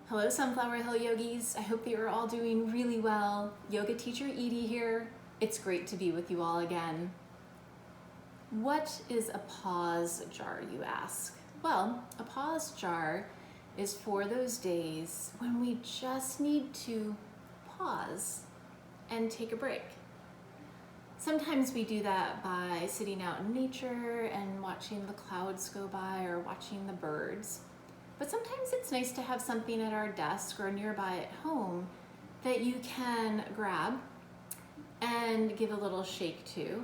Hello, Sunflower Hill Yogis. I hope that you're all doing really well. Yoga teacher Edie here. It's great to be with you all again. What is a pause jar, you ask? Well, a pause jar is for those days when we just need to pause and take a break. Sometimes we do that by sitting out in nature and watching the clouds go by or watching the birds. But sometimes it's nice to have something at our desk or nearby at home that you can grab and give a little shake to,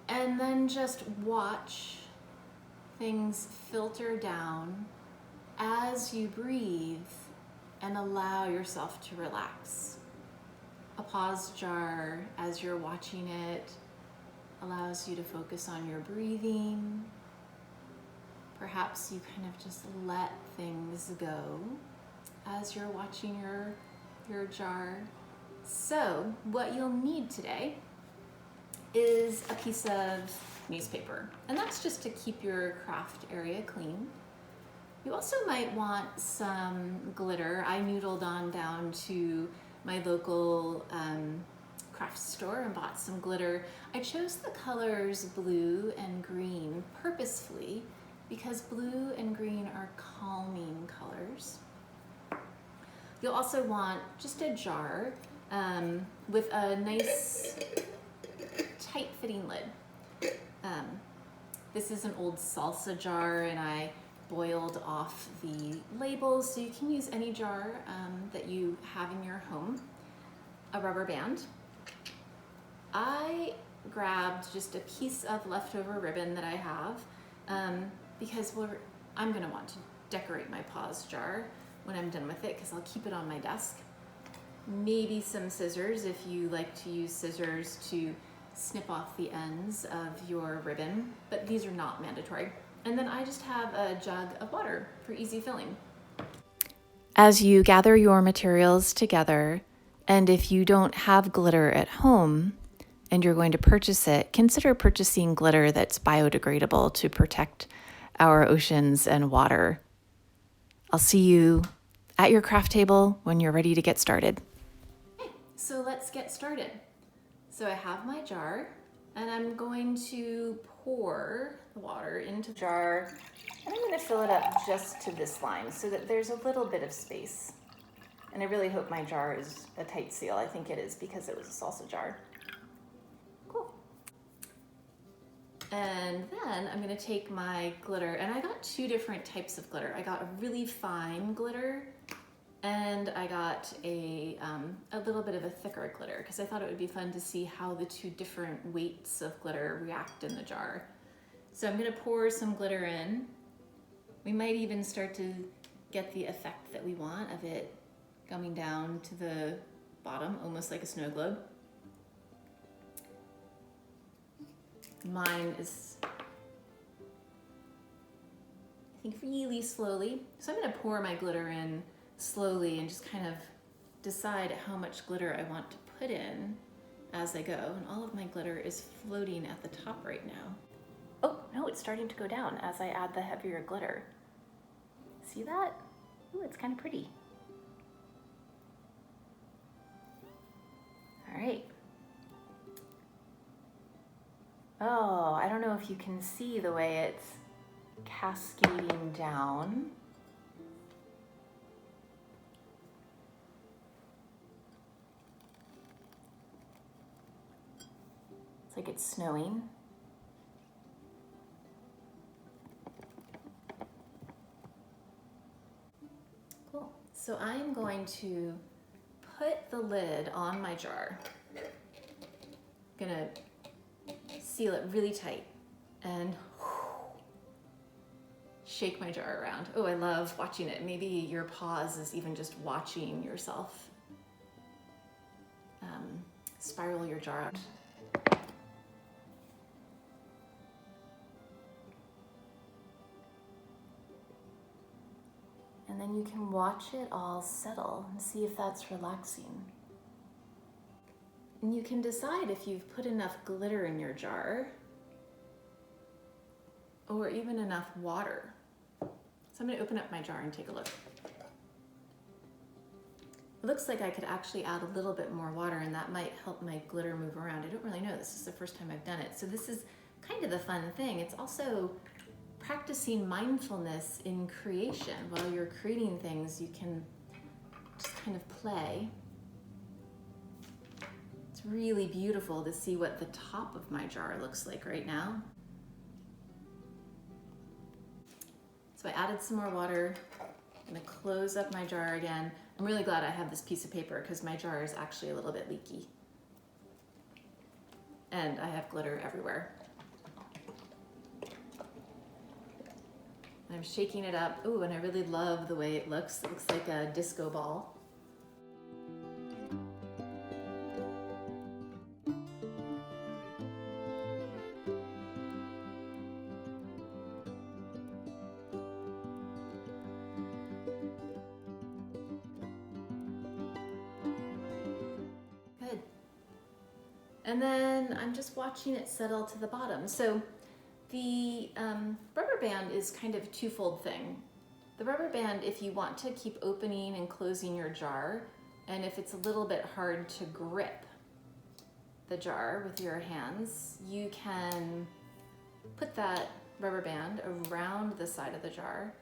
and then just watch things filter down as you breathe and allow yourself to relax. A pause jar, as you're watching it, allows you to focus on your breathing. Perhaps you kind of just let things go as you're watching your jar. So what you'll need today is a piece of newspaper, and that's just to keep your craft area clean. You also might want some glitter. I noodled on down to my local craft store and bought some glitter. I chose the colors blue and green purposefully because blue and green are calming colors. You'll also want just a jar with a nice tight-fitting lid. This is an old salsa jar, and I boiled off the labels, so you can use any jar that you have in your home. A rubber band. I grabbed just a piece of leftover ribbon that I have because I'm going to want to decorate my pause jar when I'm done with it because I'll keep it on my desk. Maybe some scissors if you like to use scissors to snip off the ends of your ribbon, but these are not mandatory. And then I just have a jug of water for easy filling. As you gather your materials together, and if you don't have glitter at home and you're going to purchase it, consider purchasing glitter that's biodegradable to protect our oceans and water. I'll see you at your craft table when you're ready to get started. Okay, so let's get started. So I have my jar, and I'm going to pour the water into the jar, and I'm going to fill it up just to this line so that there's a little bit of space. And I really hope my jar is a tight seal. I think it is because it was a salsa jar. Cool. And then I'm going to take my glitter, and I got two different types of glitter. I got a really fine glitter, and I got a little bit of a thicker glitter because I thought it would be fun to see how the two different weights of glitter react in the jar. So I'm going to pour some glitter in. We might even start to get the effect that we want of it coming down to the bottom, almost like a snow globe. Mine is, I think, really slowly. So I'm going to pour my glitter in slowly and just kind of decide how much glitter I want to put in as I go. And all of my glitter is floating at the top right now. Oh, no, it's starting to go down as I add the heavier glitter. See that? Ooh, it's kind of pretty. All right. Oh, I don't know if you can see the way it's cascading down. It's like it's snowing. Cool. So I'm going to put the lid on my jar. I'm gonna seal it really tight and shake my jar around. Oh, I love watching it. Maybe your pause is even just watching yourself spiral your jar out. And then you can watch it all settle and see if that's relaxing. And you can decide if you've put enough glitter in your jar or even enough water. So I'm going to open up my jar and take a look. It looks like I could actually add a little bit more water and that might help my glitter move around. I don't really know. This is the first time I've done it. So this is kind of the fun thing. It's also practicing mindfulness in creation. While you're creating things, you can just kind of play. It's really beautiful to see what the top of my jar looks like right now. So I added some more water. I'm gonna close up my jar again. I'm really glad I have this piece of paper because my jar is actually a little bit leaky. And I have glitter everywhere. I'm shaking it up. Ooh, and I really love the way it looks. It looks like a disco ball. Good. And then I'm just watching it settle to the bottom. So the rubber band is kind of a twofold thing. The rubber band, if you want to keep opening and closing your jar, and if it's a little bit hard to grip the jar with your hands, you can put that rubber band around the side of the jar,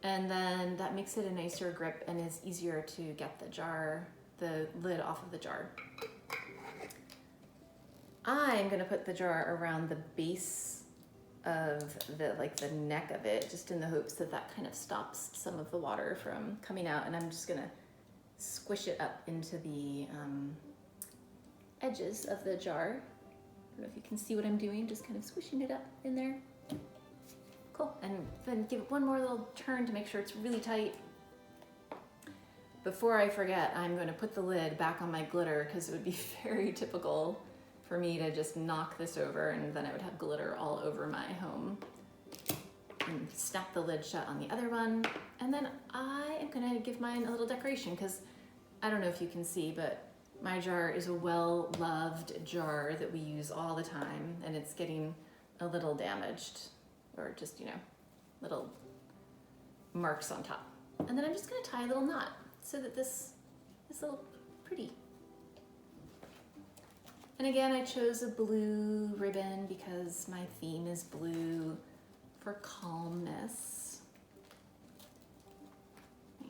and then that makes it a nicer grip and is easier to get the lid off of the jar. I'm gonna put the jar around the base of the neck of it, just in the hopes that that kind of stops some of the water from coming out, and I'm just gonna squish it up into the edges of the jar. I don't know if you can see what I'm doing, just kind of squishing it up in there. Cool, and then give it one more little turn to make sure it's really tight. Before I forget, I'm going to put the lid back on my glitter because it would be very typical for me to just knock this over and then I would have glitter all over my home. And snap the lid shut on the other one. And then I am gonna give mine a little decoration because I don't know if you can see, but my jar is a well-loved jar that we use all the time, and it's getting a little damaged, or just, you know, little marks on top. And then I'm just gonna tie a little knot so that this is a little pretty. And again, I chose a blue ribbon because my theme is blue for calmness.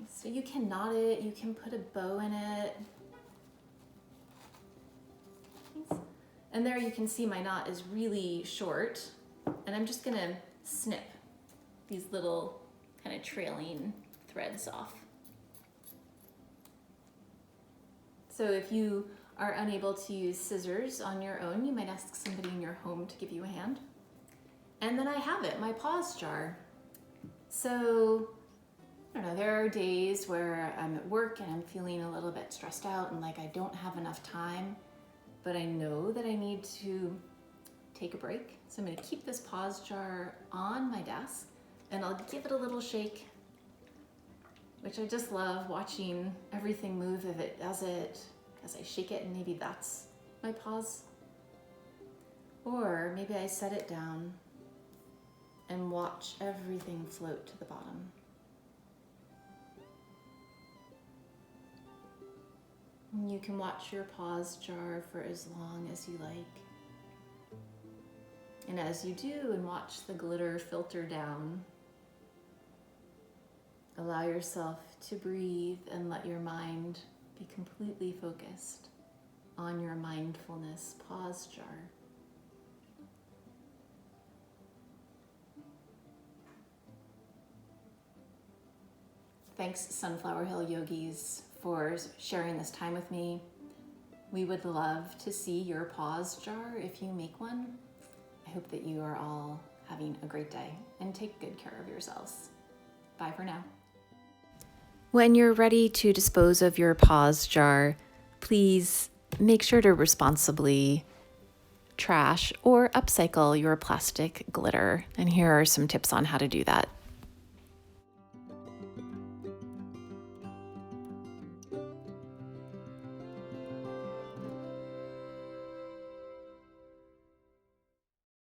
So you can knot it, you can put a bow in it. And there you can see my knot is really short, and I'm just gonna snip these little kind of trailing threads off. So if you are unable to use scissors on your own, you might ask somebody in your home to give you a hand. And then I have it, my pause jar. So, I don't know, there are days where I'm at work and I'm feeling a little bit stressed out and like I don't have enough time, but I know that I need to take a break. So I'm gonna keep this pause jar on my desk and I'll give it a little shake, which I just love watching everything move if it does it, as I shake it, and maybe that's my pause. Or maybe I set it down and watch everything float to the bottom. And you can watch your pause jar for as long as you like. And as you do and watch the glitter filter down, allow yourself to breathe and let your mind be completely focused on your mindfulness pause jar. Thanks, Sunflower Hill Yogis, for sharing this time with me. We would love to see your pause jar if you make one. I hope that you are all having a great day and take good care of yourselves. Bye for now. When you're ready to dispose of your pause jar, please make sure to responsibly trash or upcycle your plastic glitter. And here are some tips on how to do that.